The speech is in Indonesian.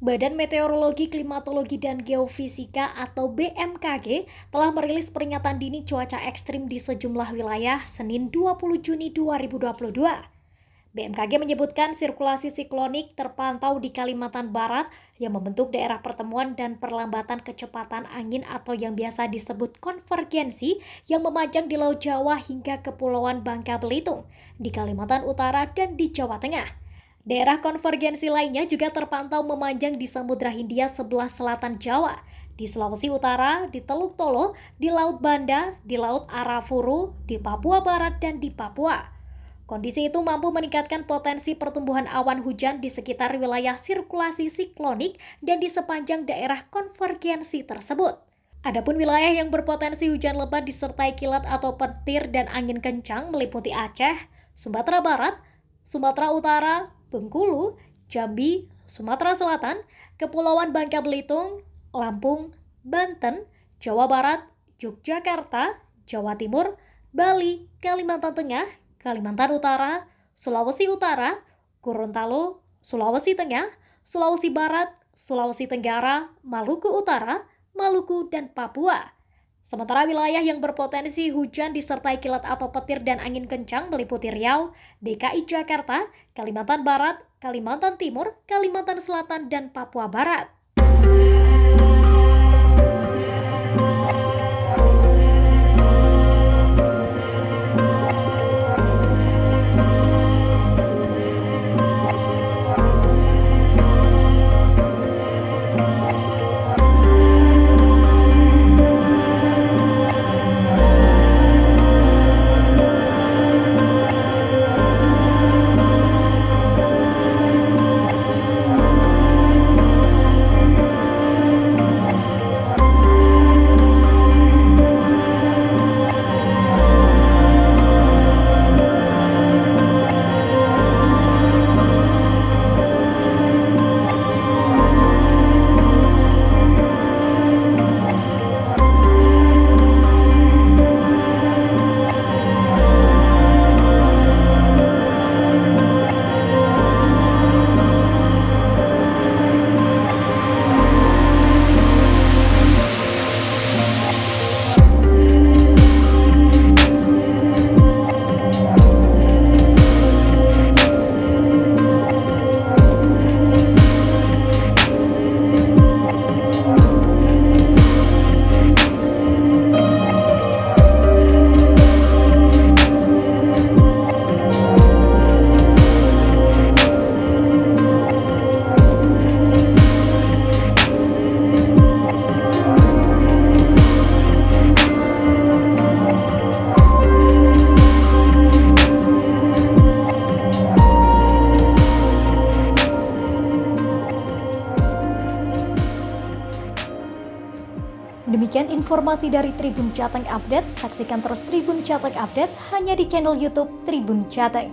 Badan Meteorologi, Klimatologi, dan Geofisika atau BMKG telah merilis peringatan dini cuaca ekstrim di sejumlah wilayah Senin 20 Juni 2022. BMKG menyebutkan sirkulasi siklonik terpantau di Kalimantan Barat yang membentuk daerah pertemuan dan perlambatan kecepatan angin atau yang biasa disebut konvergensi yang memanjang di Laut Jawa hingga Kepulauan Bangka Belitung, di Kalimantan Utara, dan di Jawa Tengah. Daerah konvergensi lainnya juga terpantau memanjang di Samudra Hindia sebelah selatan Jawa, di Sulawesi Utara, di Teluk Tolo, di Laut Banda, di Laut Arafuru, di Papua Barat, dan di Papua. Kondisi itu mampu meningkatkan potensi pertumbuhan awan hujan di sekitar wilayah sirkulasi siklonik dan di sepanjang daerah konvergensi tersebut. Adapun wilayah yang berpotensi hujan lebat disertai kilat atau petir dan angin kencang meliputi Aceh, Sumatera Barat, Sumatera Utara, Bengkulu, Jambi, Sumatera Selatan, Kepulauan Bangka Belitung, Lampung, Banten, Jawa Barat, Yogyakarta, Jawa Timur, Bali, Kalimantan Tengah, Kalimantan Utara, Sulawesi Utara, Gorontalo, Sulawesi Tengah, Sulawesi Barat, Sulawesi Tenggara, Maluku Utara, Maluku, dan Papua. Sementara wilayah yang berpotensi hujan disertai kilat atau petir dan angin kencang meliputi Riau, DKI Jakarta, Kalimantan Barat, Kalimantan Timur, Kalimantan Selatan, dan Papua Barat. Demikian informasi dari Tribun Jateng Update. Saksikan terus Tribun Jateng Update hanya di channel YouTube Tribun Jateng.